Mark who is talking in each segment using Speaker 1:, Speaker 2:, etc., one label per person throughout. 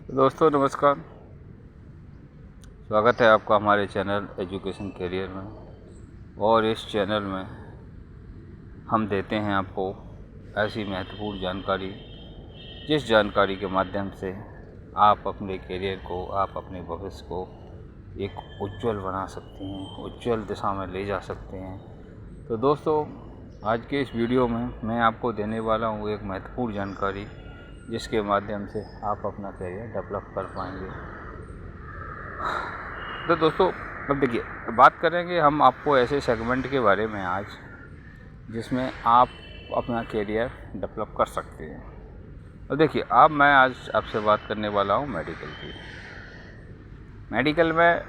Speaker 1: दोस्तों नमस्कार। स्वागत है आपका हमारे चैनल एजुकेशन करियर में। और इस चैनल में हम देते हैं आपको ऐसी महत्वपूर्ण जानकारी जिस जानकारी के माध्यम से आप अपने करियर को, आप अपने भविष्य को एक उज्जवल बना सकते हैं, उज्जवल दिशा में ले जा सकते हैं। तो दोस्तों आज के इस वीडियो में मैं आपको देने वाला हूँ एक महत्वपूर्ण जानकारी जिसके माध्यम से आप अपना करियर डेवलप कर पाएंगे। तो दोस्तों अब देखिए, बात करेंगे हम आपको ऐसे सेगमेंट के बारे में आज जिसमें आप अपना करियर डेवलप कर सकते हैं। तो देखिए, अब मैं आज आपसे बात करने वाला हूँ मेडिकल की। मेडिकल में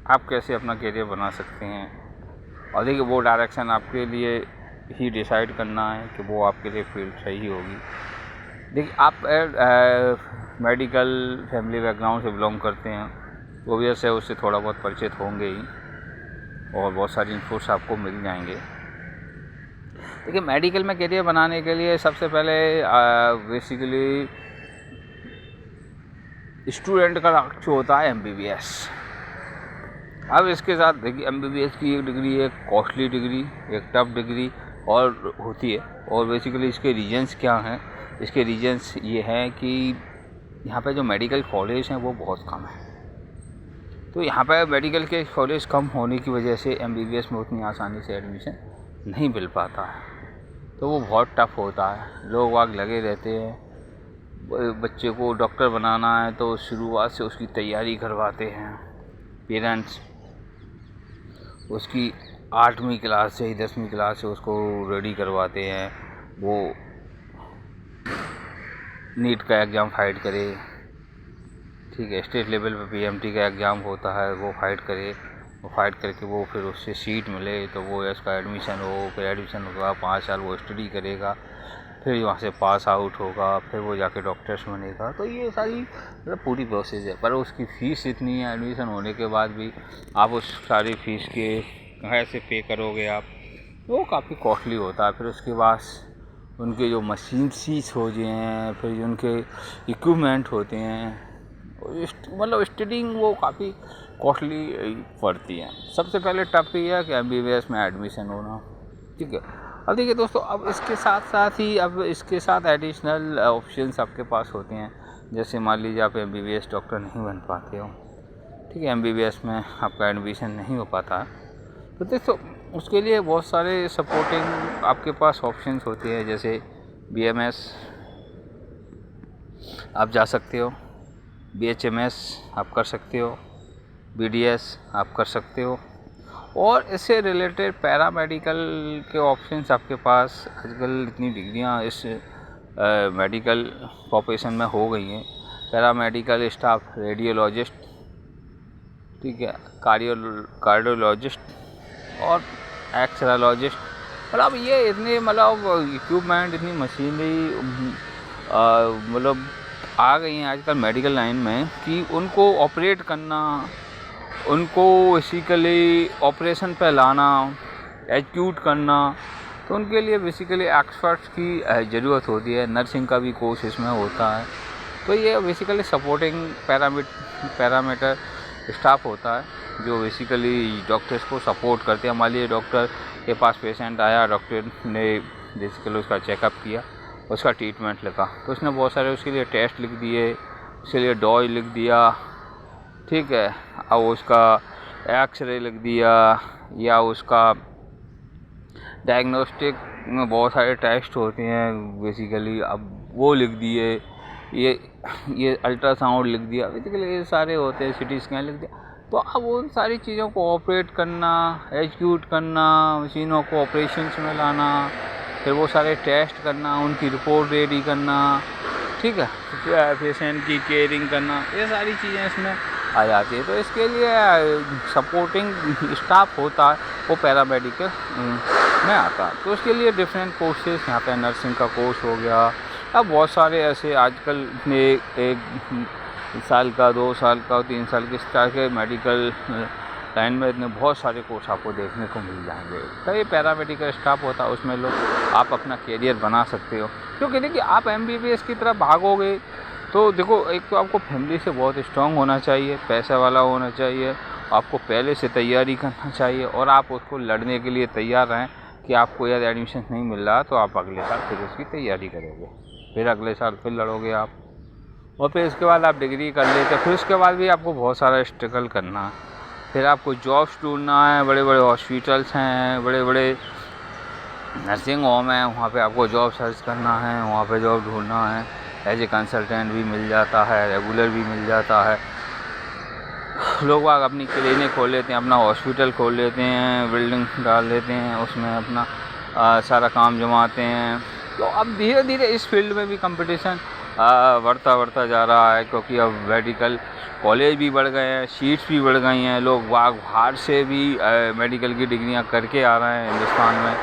Speaker 1: आप कैसे अपना करियर बना सकते हैं, और देखिए वो डायरेक्शन आपके लिए ही डिसाइड करना है कि वो आपके लिए फील्ड सही होगी। देखिए, आप मेडिकल फैमिली बैकग्राउंड से बिलोंग करते हैं तो वजह से उससे थोड़ा बहुत परिचित होंगे ही, और बहुत सारी इन्फोर्स आपको मिल जाएंगे। देखिए, मेडिकल में करियर बनाने के लिए सबसे पहले बेसिकली स्टूडेंट का लक्ष्य होता है MBBS। अब इसके साथ देखिए, MBBS की एक डिग्री, एक कॉस्टली डिग्री, एक टफ डिग्री और होती है। और बेसिकली इसके रीजन्स क्या हैं? इसके रीजन्स ये हैं कि यहाँ पे जो मेडिकल कॉलेज हैं वो बहुत कम है। तो यहाँ पे मेडिकल के कॉलेज कम होने की वजह से MBBS में उतनी आसानी से एडमिशन नहीं मिल पाता है, तो वो बहुत टफ होता है। लोग वाग लगे रहते हैं। बच्चे को डॉक्टर बनाना है तो शुरुआत से उसकी तैयारी करवाते हैं पेरेंट्स। उसकी 8वीं क्लास से ही 10वीं क्लास से उसको रेडी करवाते हैं। वो नीट का एग्ज़ाम फाइट करे, ठीक है, स्टेट लेवल पे PMT का एग्ज़ाम होता है, वो फाइट करे, वो फाइट करके वो फिर उससे सीट मिले तो वो उसका एडमिशन हो। फिर एडमिशन होगा, 5 साल वो स्टडी करेगा, फिर वहाँ से पास आउट होगा, फिर वो जाके डॉक्टर्स बनेगा। तो ये सारी मतलब पूरी प्रोसेस है। पर उसकी फ़ीस इतनी है, एडमिशन होने के बाद भी आप उस सारी फ़ीस के कहाँ से पे करोगे आप, वो काफ़ी कॉस्टली होता है। फिर उसके बाद उनके जो मशीनरीज हो गए हैं, फिर जो उनके इक्विपमेंट होते हैं, मतलब स्टडिंग वो काफ़ी कॉस्टली पड़ती है। सबसे पहले टफ ये है कि MBBS में एडमिशन होना, ठीक है। अब देखिए दोस्तों, अब इसके साथ साथ ही अब इसके साथ एडिशनल ऑप्शंस आपके पास होते हैं। जैसे मान लीजिए आप MBBS डॉक्टर नहीं बन पाते हो, ठीक है, MBBS में आपका एडमिशन नहीं हो पाता है, तो दोस्तों उसके लिए बहुत सारे सपोर्टिंग आपके पास ऑप्शंस होते हैं। जैसे BMS आप जा सकते हो, BHMS आप कर सकते हो, BDS आप कर सकते हो, और इससे रिलेटेड पैरामेडिकल के ऑप्शंस आपके पास आजकल इतनी डिग्रियां इस मेडिकल प्रोफेशन में हो गई हैं। पैरामेडिकल स्टाफ, रेडियोलॉजिस्ट, ठीक है, कार्डियोलॉजिस्ट और एक्सरेलॉजिस्ट। मतलब ये इतने मतलब इक्विपमेंट, इतनी मशीनरी मतलब आ गई हैं आजकल मेडिकल लाइन में कि उनको ऑपरेट करना, उनको बेसिकली ऑपरेशन पे लाना, एग्जीक्यूट करना, तो उनके लिए बेसिकली एक्सपर्ट्स की ज़रूरत होती है। नर्सिंग का भी कोर्स इसमें होता है। तो ये बेसिकली सपोर्टिंग पैरामीटर स्टाफ होता है जो बेसिकली डॉक्टर्स को सपोर्ट करते हैं। मान लीजिए डॉक्टर के पास पेशेंट आया, डॉक्टर ने बेसिकली उसका चेकअप किया, उसका ट्रीटमेंट लिखा, तो उसने बहुत सारे उसके लिए टेस्ट लिख दिए, उसके लिए डॉज लिख दिया, ठीक है, और उसका एक्सरे लिख दिया, या उसका डायग्नोस्टिक में बहुत सारे टेस्ट होते हैं बेसिकली, अब वो लिख दिए, ये अल्ट्रासाउंड लिख दिया, बेसिकली ये सारे होते हैं, CT स्कैन लिख दिया। तो अब उन सारी चीज़ों को ऑपरेट करना, एग्जीक्यूट करना, मशीनों को ऑपरेशंस में लाना, फिर वो सारे टेस्ट करना, उनकी रिपोर्ट रेडी करना, ठीक है, पेशेंट की केयरिंग करना, ये सारी चीज़ें इसमें आ जाती है। तो इसके लिए सपोर्टिंग स्टाफ होता है, वो पैरामेडिकल में आता है। तो उसके लिए डिफरेंट कोर्सेज यहाँ पे नर्सिंग का कोर्स हो गया। अब बहुत सारे ऐसे आजकल एक साल का, 2 साल का, 3 साल के इस तरह के मेडिकल लाइन में इतने बहुत सारे कोर्स आपको देखने को मिल जाएंगे। तो ये पैरामेडिकल स्टाफ होता है, उसमें लोग आप अपना करियर बना सकते हो। क्योंकि देखिए, आप MBBS की तरफ भागोगे तो देखो, एक तो आपको फैमिली से बहुत स्ट्रांग होना चाहिए, पैसा वाला होना चाहिए, आपको पहले से तैयारी करना चाहिए और आप उसको लड़ने के लिए तैयार रहें कि आपको यदि एडमिशन नहीं मिल रहा तो आप अगले साल फिर उसकी तैयारी करोगे, फिर अगले साल फिर लड़ोगे आप, और फिर उसके बाद आप डिग्री कर लेते, फिर उसके बाद भी आपको बहुत सारा स्ट्रगल करना है, फिर आपको जॉब्स ढूंढना है, बड़े बड़े हॉस्पिटल्स हैं, बड़े बड़े नर्सिंग होम है, वहाँ पे आपको जॉब सर्च करना है, वहाँ पे जॉब ढूंढना है। एज ए कंसल्टेंट भी मिल जाता है, रेगुलर भी मिल जाता है। लोग बाग अपनी क्लिनिक खोल लेते हैं, अपना हॉस्पिटल खोल लेते हैं, बिल्डिंग डाल लेते हैं, उसमें अपना सारा काम जमाते हैं। तो अब धीरे धीरे इस फील्ड में भी कंपटीशन बढ़ता जा रहा है, क्योंकि अब मेडिकल कॉलेज भी बढ़ गए हैं, सीट्स भी बढ़ गई हैं, लोग बाहर से भी मेडिकल की डिग्रियां करके आ रहे हैं हिंदुस्तान में,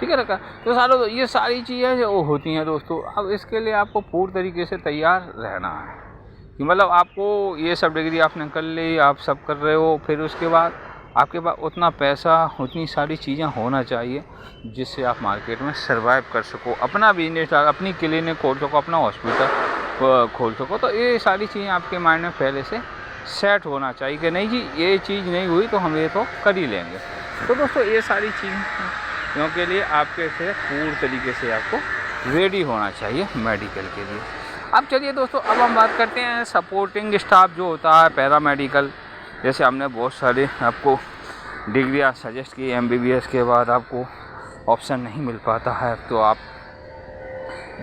Speaker 1: ठीक है ना। तो सारों ये सारी चीज़ें जो होती हैं दोस्तों, अब इसके लिए आपको पूर्ण तरीके से तैयार रहना है कि मतलब आपको ये सब डिग्री आपने कर ली, आप सब कर रहे हो, फिर उसके बाद आपके पास उतना पैसा, उतनी सारी चीज़ें होना चाहिए जिससे आप मार्केट में सर्वाइव कर सको, अपना बिजनेस, अपनी क्लिनिक खोल सको, अपना हॉस्पिटल खोल सको। तो ये सारी चीज़ें आपके माइंड में पहले से सेट होना चाहिए कि नहीं जी, ये चीज़ नहीं हुई तो हम ये तो कर ही लेंगे। तो दोस्तों ये सारी चीज़ों के लिए आपके से पूर्ण तरीके से आपको रेडी होना चाहिए मेडिकल के लिए। अब चलिए दोस्तों, अब हम बात करते हैं सपोर्टिंग स्टाफ जो होता है पैरामेडिकल। जैसे हमने बहुत सारे आपको डिग्रियां सजेस्ट की, MBBS के बाद आपको ऑप्शन नहीं मिल पाता है तो आप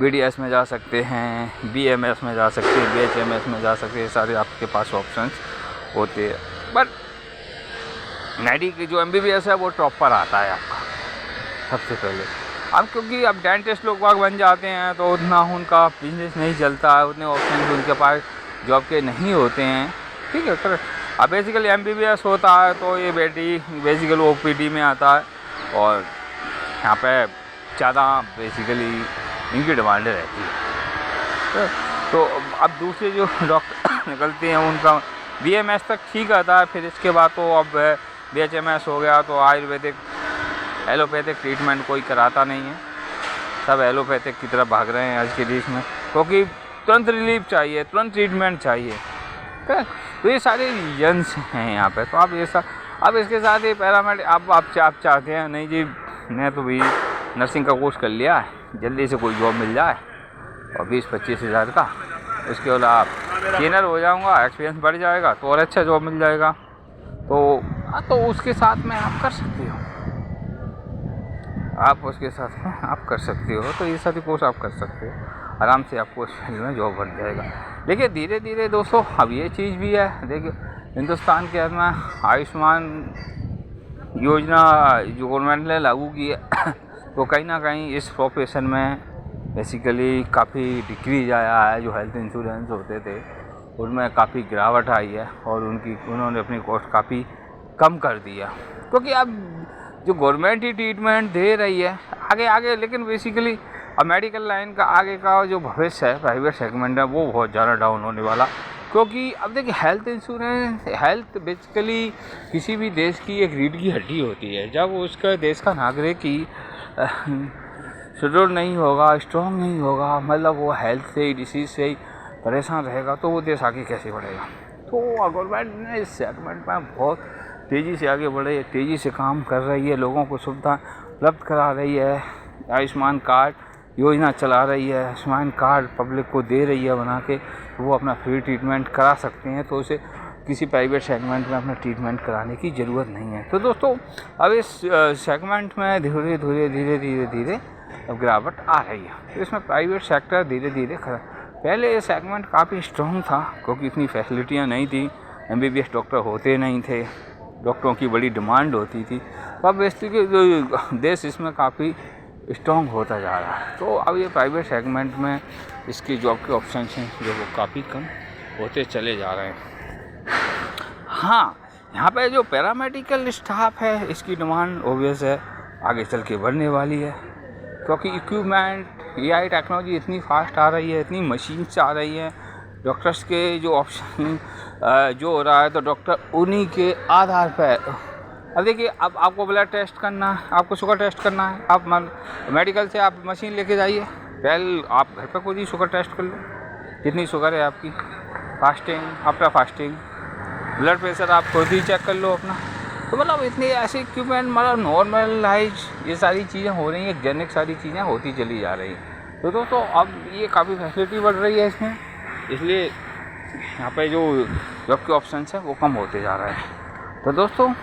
Speaker 1: BDS में जा सकते हैं, BMS में जा सकते हैं, BHMS में जा सकते हैं, सारे आपके पास ऑप्शंस होते हैं। बट मेडिकल जो MBBS है वो टॉप पर आता है आपका सबसे पहले। अब क्योंकि अब डेंटिस्ट लोग बाग बन जाते हैं तो उतना उनका बिजनेस नहीं चलता है, उतने ऑप्शन उनके पास जॉब के नहीं होते हैं, ठीक है। करेक्ट। अब बेसिकली MBBS होता है तो ये बेसिकली OPD में आता है और यहाँ पे ज़्यादा बेसिकली इनकी डिमांड रहती है। तो अब दूसरे जो डॉक्टर निकलते हैं उनका BMS तक ठीक आता है, फिर इसके बाद तो अब BHMS हो गया तो आयुर्वेदिक एलोपैथिक ट्रीटमेंट कोई कराता नहीं है, सब एलोपैथिक की तरफ भाग रहे हैं आज के देश में, क्योंकि तुरंत रिलीफ चाहिए, तुरंत ट्रीटमेंट चाहिए। तो ये सारे रीजन्स हैं यहाँ पे। तो आप ये सब, अब इसके साथ ही पैरामेडिक आप चाहते हैं नहीं जी मैं तो भी नर्सिंग का कोर्स कर लिया है, जल्दी से कोई जॉब मिल जाए और 20-25 हज़ार का, उसके बाद आप ट्रेनर हो जाऊँगा, एक्सपीरियंस बढ़ जाएगा तो और अच्छा जॉब मिल जाएगा। तो उसके साथ में आप कर सकते हो, आप उसके साथ में आप कर सकते हो। तो ये सारी कोर्स आप कर सकते हो, आराम से आपको उस फील्ड में जॉब बन जाएगा। देखिए धीरे धीरे दोस्तों अब ये चीज़ भी है, देखिए हिंदुस्तान के अंदर आयुष्मान योजना जो गवर्नमेंट ने लागू की है तो कहीं ना कहीं इस प्रोफेशन में बेसिकली काफ़ी डिक्रीज आया है। जो हेल्थ इंश्योरेंस होते थे उनमें काफ़ी गिरावट आई है और उन्होंने अपनी कॉस्ट काफ़ी कम कर दिया, क्योंकि अब जो गवर्नमेंट ही ट्रीटमेंट दे रही है आगे, लेकिन बेसिकली अब मेडिकल लाइन का आगे का जो भविष्य है प्राइवेट सेगमेंट है वो बहुत ज़्यादा डाउन होने वाला, क्योंकि अब देखिए हेल्थ इंश्योरेंस, हेल्थ बेसिकली किसी भी देश की एक रीढ़ की हड्डी होती है। जब उसका देश का नागरिक ही सुदृढ़ नहीं होगा, स्ट्रॉन्ग नहीं होगा, मतलब वो हेल्थ से ही, डिसीज से ही परेशान रहेगा तो वो देश आगे कैसे बढ़ेगा। तो गवर्नमेंट ने इस सेगमेंट में बहुत तेज़ी से आगे बढ़े, तेज़ी से काम कर रही है, लोगों को सुविधा उपलब्ध करा रही है, आयुष्मान कार्ड योजना चला रही है, आयुष्मान कार्ड पब्लिक को दे रही है बना के, तो वो अपना फ्री ट्रीटमेंट करा सकते हैं, तो उसे किसी प्राइवेट सेगमेंट में अपना ट्रीटमेंट कराने की ज़रूरत नहीं है। तो दोस्तों अब इस सेगमेंट में धीरे धीरे अब गिरावट आ रही है, तो इसमें प्राइवेट सेक्टर धीरे धीरे पहले ये सेगमेंट काफ़ी स्ट्रॉन्ग था क्योंकि इतनी फैसिलिटियाँ नहीं थी, MBBS डॉक्टर होते नहीं थे, डॉक्टरों की बड़ी डिमांड होती थी। तो अब बेसिकली जो देश इसमें काफ़ी स्ट्रॉन्ग होता जा रहा है। तो अब ये प्राइवेट सेगमेंट में इसकी जॉब के ऑप्शन हैं जो वो काफ़ी कम होते चले जा रहे हैं। हाँ, यहाँ पे जो पैरामेडिकल स्टाफ है इसकी डिमांड ऑब्वियस है आगे चल के बढ़ने वाली है, क्योंकि इक्विपमेंट, AI टेक्नोलॉजी इतनी फास्ट आ रही है, इतनी मशीन्स आ रही हैं, डॉक्टर्स के जो ऑप्शन जो हो रहा है तो डॉक्टर उन्हीं के आधार पर। अब देखिए अब आपको ब्लड टेस्ट करना है, आपको शुगर टेस्ट करना है, आप मेडिकल से आप मशीन लेके जाइए, पहले आप घर पर खुद ही शुगर टेस्ट कर लो, कितनी शुगर है आपकी, fasting, after fasting, blood pressure आप खुद ही चेक कर लो अपना। तो मतलब इतनी ऐसे इक्विपमेंट मतलब नॉर्मलाइज ये सारी चीज़ें हो रही हैं, जेनिक सारी चीज़ें होती चली जा रही हैं। तो दोस्तों अब ये काफ़ी फैसिलिटी बढ़ रही है इसमें, इसलिए यहाँ पे जो जॉब के ऑप्शंस हैं वो कम होते जा रहे हैं। तो दोस्तों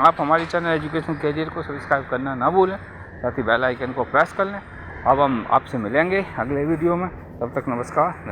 Speaker 1: आप हमारी चैनल एजुकेशन कैरियर को सब्सक्राइब करना ना भूलें, साथ ही बेल आइकन को प्रेस कर लें। अब हम आपसे मिलेंगे अगले वीडियो में, तब तक नमस्कार।